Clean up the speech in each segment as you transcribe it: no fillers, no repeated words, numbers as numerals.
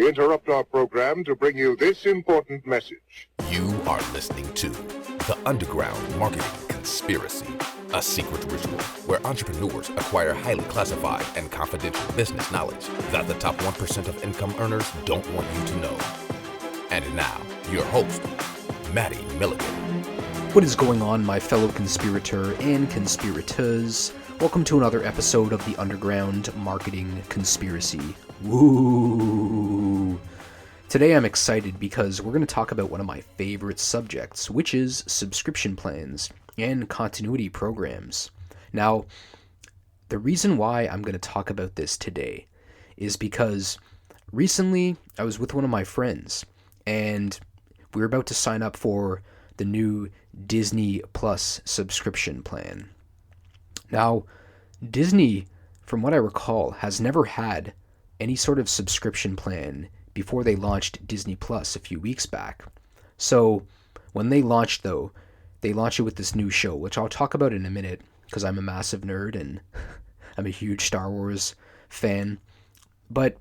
We interrupt our program to bring you this important message. You are listening to The Underground Marketing Conspiracy, a secret ritual where entrepreneurs acquire highly classified and confidential business knowledge that the top 1% of income earners don't want you to know. And now, your host, Maddie Milligan. What is going on, my fellow conspirator and conspirators? Welcome to another episode of The Underground Marketing Conspiracy. Woo! Today I'm excited because we're going to talk about one of my favorite subjects, which is subscription plans and continuity programs. Now, the reason why I'm going to talk about this today is because recently I was with one of my friends and we were about to sign up for the new Disney Plus subscription plan. Now, Disney, from what I recall, has never had any sort of subscription plan before they launched Disney Plus a few weeks back. So when they launched, though, they launched it with this new show, which I'll talk about in a minute because I'm a massive nerd and I'm a huge Star Wars fan. But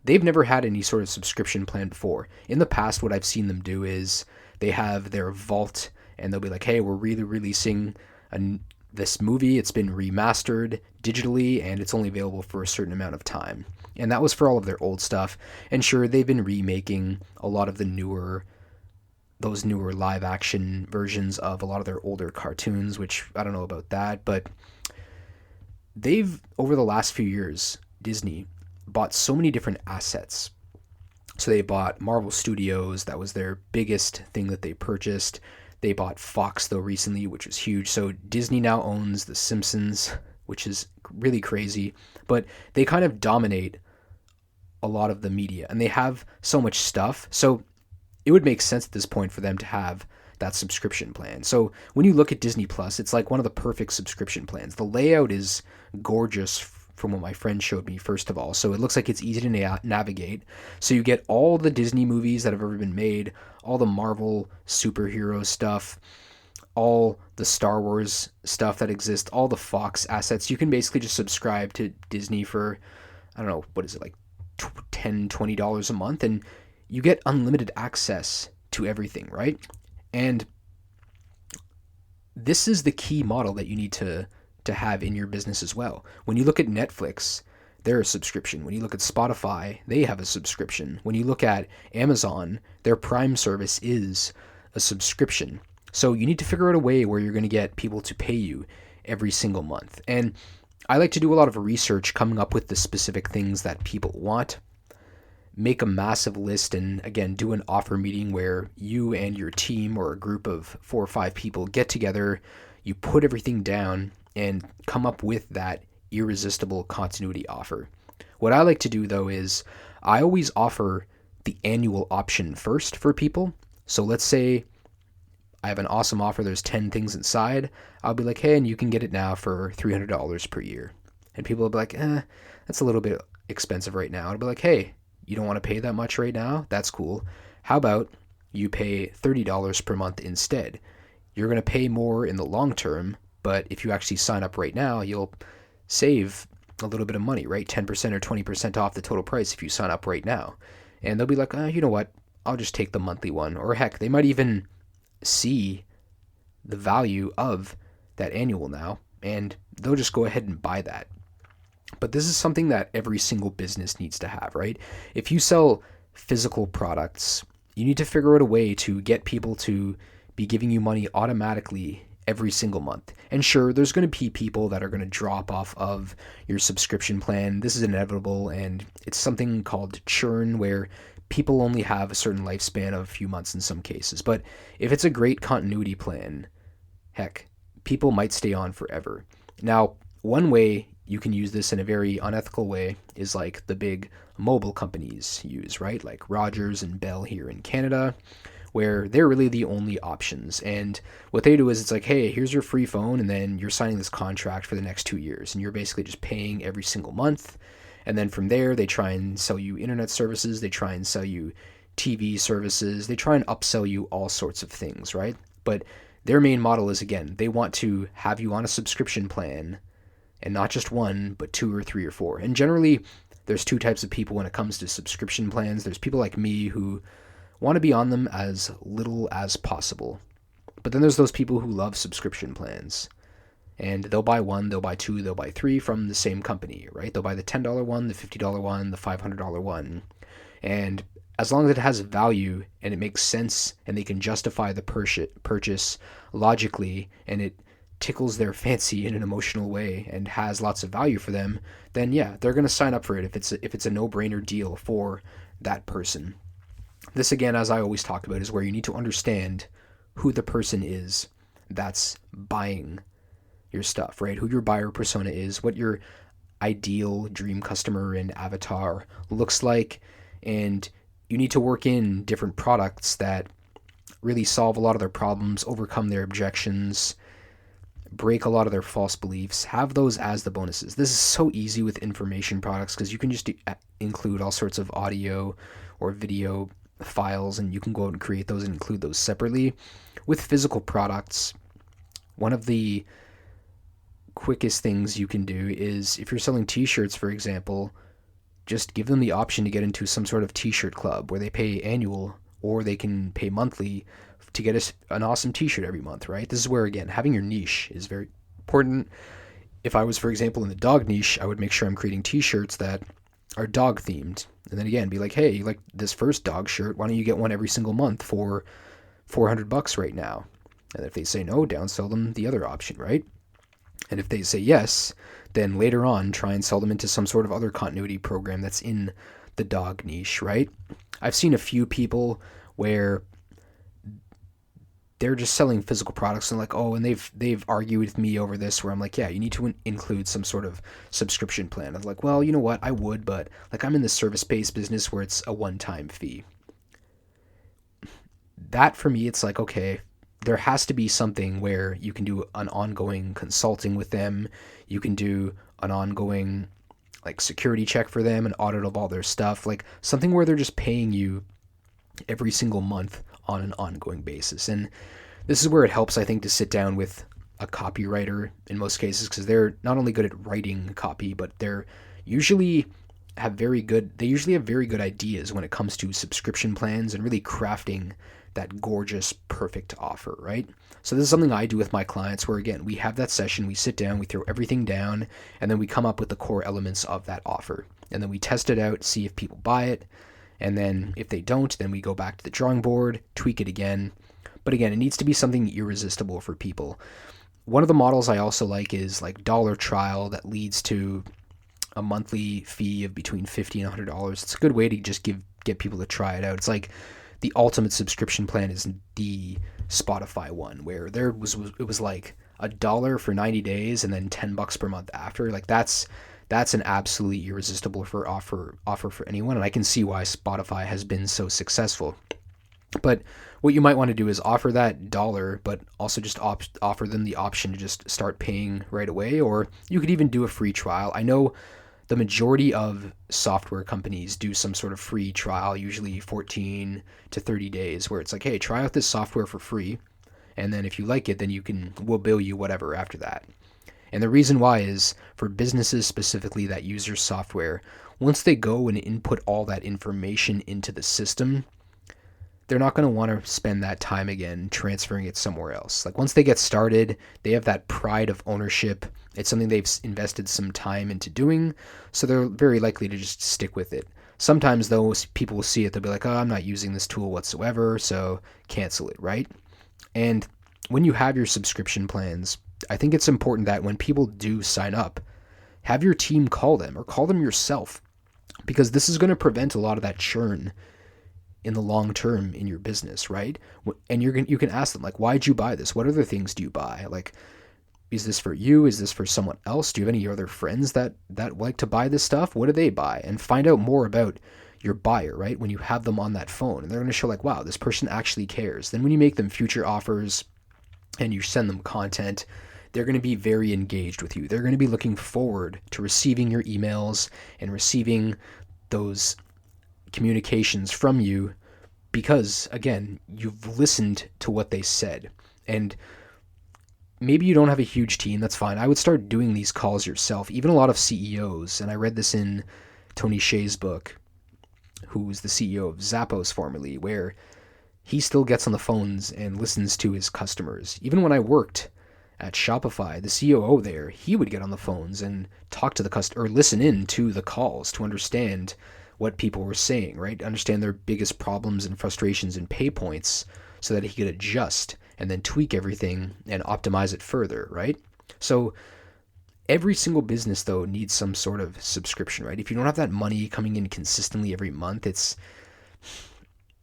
they've never had any sort of subscription plan before. In the past, what I've seen them do is they have their vault and they'll be like, hey, we're really releasing this movie. It's been remastered digitally and it's only available for a certain amount of time. And that was for all of their old stuff. And sure, they've been remaking a lot of those newer live action versions of a lot of their older cartoons, which I don't know about that, but they've, over the last few years, Disney bought so many different assets. So they bought Marvel Studios, that was their biggest thing that they purchased. They bought Fox, though, recently, which was huge. So Disney now owns The Simpsons, which is really crazy. But they kind of dominate a lot of the media, and they have so much stuff. So it would make sense at this point for them to have that subscription plan. So when you look at Disney Plus, it's like one of the perfect subscription plans. The layout is gorgeous from what my friend showed me, first of all. So it looks like it's easy to navigate. So you get all the Disney movies that have ever been made, all the Marvel superhero stuff, all the Star Wars stuff that exists, all the Fox assets. You can basically just subscribe to Disney for, I don't know, what is it, like $10, $20 a month, and you get unlimited access to everything, right? And this is the key model that you need to have in your business as well. When you look at Netflix, they're a subscription. When you look at Spotify, they have a subscription. When you look at Amazon, their Prime service is a subscription. So you need to figure out a way where you're going to get people to pay you every single month. And I like to do a lot of research coming up with the specific things that people want, make a massive list, and again, do an offer meeting where you and your team or a group of 4 or 5 people get together, you put everything down, and come up with that irresistible continuity offer. What I like to do, though, is I always offer the annual option first for people. So let's say I have an awesome offer, there's 10 things inside. I'll be like, hey, and you can get it now for $300 per year. And people will be like, that's a little bit expensive right now. I'll be like, hey, you don't want to pay that much right now? That's cool. How about you pay $30 per month instead? You're going to pay more in the long term, but if you actually sign up right now, you'll save a little bit of money, right? 10% or 20% off the total price if you sign up right now. And they'll be like, you know what? I'll just take the monthly one. Or heck, they might even see the value of that annual now, and they'll just go ahead and buy that. But this is something that every single business needs to have, right? If you sell physical products, you need to figure out a way to get people to be giving you money automatically every single month. And sure, there's going to be people that are going to drop off of your subscription plan. This is inevitable, and it's something called churn, where people only have a certain lifespan of a few months in some cases. But if it's a great continuity plan, heck, people might stay on forever. Now, one way you can use this in a very unethical way is like the big mobile companies use, right? Like Rogers and Bell here in Canada, where they're really the only options. And what they do is it's like, hey, here's your free phone, and then you're signing this contract for the next 2 years, and you're basically just paying every single month. And then from there, they try and sell you internet services, they try and sell you TV services, they try and upsell you all sorts of things, right? But their main model is, again, they want to have you on a subscription plan and not just one, but two or three or four. And generally, there's two types of people when it comes to subscription plans. There's people like me who want to be on them as little as possible. But then there's those people who love subscription plans. And they'll buy one, they'll buy two, they'll buy three from the same company, right? They'll buy the $10 one, the $50 one, the $500 one. And as long as it has value and it makes sense and they can justify the purchase logically and it tickles their fancy in an emotional way and has lots of value for them, then yeah, they're going to sign up for it if it's a no-brainer deal for that person. This, again, as I always talk about, is where you need to understand who the person is that's buying your stuff, right? Who your buyer persona is, what your ideal dream customer and avatar looks like, and you need to work in different products that really solve a lot of their problems, overcome their objections, break a lot of their false beliefs, have those as the bonuses. This is so easy with information products because you can just include all sorts of audio or video files and you can go out and create those and include those separately. With physical products, one of the quickest things you can do is, if you're selling t-shirts, for example, just give them the option to get into some sort of t-shirt club where they pay annual or they can pay monthly to get an awesome t-shirt every month, right? This is where, again, having your niche is very important. If I was, for example, in the dog niche, I would make sure I'm creating t-shirts that are dog themed. And then again, be like, hey, you like this first dog shirt, why don't you get one every single month for $400 right now? And if they say no, downsell them the other option, right? And if they say yes, then later on, try and sell them into some sort of other continuity program that's in the dog niche, right? I've seen a few people where they're just selling physical products and like, oh, and they've argued with me over this where I'm like, yeah, you need to include some sort of subscription plan. I'm like, well, you know what? I would, but like I'm in the service-based business where it's a one-time fee. That for me, it's like, okay, there has to be something where you can do an ongoing consulting with them. You can do an ongoing like security check for them, an audit of all their stuff, like something where they're just paying you every single month on an ongoing basis. And this is where it helps, I think, to sit down with a copywriter in most cases, because they're not only good at writing copy, but they usually have very good ideas when it comes to subscription plans and really crafting that gorgeous, perfect offer, right? So this is something I do with my clients where, again, we have that session, we sit down, we throw everything down, and then we come up with the core elements of that offer. And then we test it out, see if people buy it. And then if they don't, then we go back to the drawing board, tweak it again. But again, it needs to be something irresistible for people. One of the models I also like is like dollar trial that leads to a monthly fee of between $50 and $100. It's a good way to just get people to try it out. It's like the ultimate subscription plan is the Spotify one, where it was like $1 for 90 days and then $10 per month after. Like that's an absolutely irresistible offer for anyone, and I can see why Spotify has been so successful. But what you might want to do is offer that $1, but also just offer them the option to just start paying right away, or you could even do a free trial. I know the majority of software companies do some sort of free trial, usually 14 to 30 days, where it's like, hey, try out this software for free, and then if you like it, then we'll bill you whatever after that. And the reason why is for businesses specifically that use your software, once they go and input all that information into the system, they're not going to want to spend that time again transferring it somewhere else. Like once they get started, they have that pride of ownership. It's something they've invested some time into doing, so they're very likely to just stick with it. Sometimes though, people will see it, they'll be like, oh, I'm not using this tool whatsoever, so cancel it, right? And when you have your subscription plans, I think it's important that when people do sign up, have your team call them or call them yourself, because this is going to prevent a lot of that churn in the long term in your business, right? And you can ask them, like, why'd you buy this? What other things do you buy? Like, is this for you? Is this for someone else? Do you have any other friends that like to buy this stuff? What do they buy? And find out more about your buyer, right? When you have them on that phone, and they're going to show like, wow, this person actually cares. Then when you make them future offers and you send them content, they're going to be very engaged with you. They're going to be looking forward to receiving your emails and receiving those communications from you because, again, you've listened to what they said. And maybe you don't have a huge team, that's fine. I would start doing these calls yourself. Even a lot of CEOs, and I read this in Tony Hsieh's book, who's the CEO of Zappos formerly, where he still gets on the phones and listens to his customers. Even when I worked at Shopify, the COO there, he would get on the phones and talk to the customer, or listen in to the calls to understand what people were saying, right? Understand their biggest problems and frustrations and pay points so that he could adjust and then tweak everything and optimize it further, right? So every single business, though, needs some sort of subscription, right? If you don't have that money coming in consistently every month,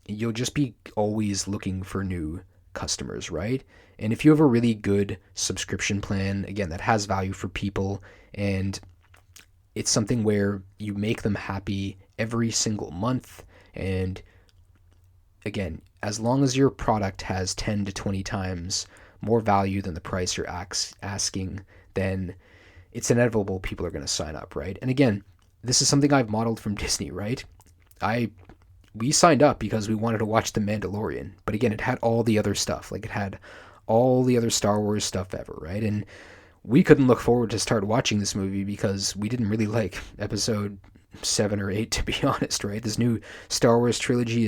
you'll just be always looking for new customers, right? And if you have a really good subscription plan, again, that has value for people, and it's something where you make them happy every single month, and again, as long as your product has 10 to 20 times more value than the price you're asking, then it's inevitable people are going to sign up, right? And again, this is something I've modeled from Disney, right? We signed up because we wanted to watch The Mandalorian, but again, it had all the other stuff. Like, it had all the other Star Wars stuff ever, right? And we couldn't look forward to start watching this movie because we didn't really like episode 7 or 8, to be honest, right? This new Star Wars trilogy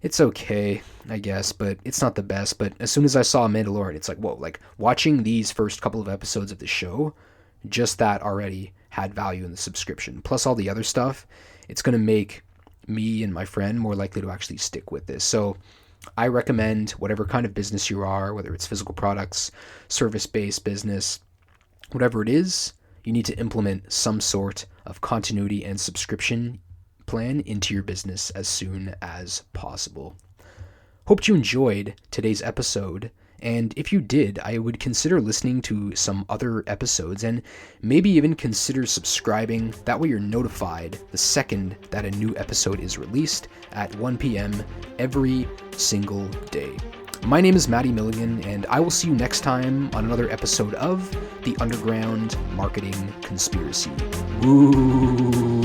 it's okay, I guess, but it's not the best. But as soon as I saw Mandalorian, it's like, whoa, like, watching these first couple of episodes of the show, just that already had value in the subscription. Plus all the other stuff, it's going to make me and my friend more likely to actually stick with this. So I recommend whatever kind of business you are, whether it's physical products, service-based business, whatever it is, you need to implement some sort of continuity and subscription plan into your business as soon as possible. Hope you enjoyed today's episode, and if you did, I would consider listening to some other episodes and maybe even consider subscribing. That way you're notified the second that a new episode is released at 1 p.m. every single day. My name is Matty Milligan, and I will see you next time on another episode of The Underground Marketing Conspiracy. Woo!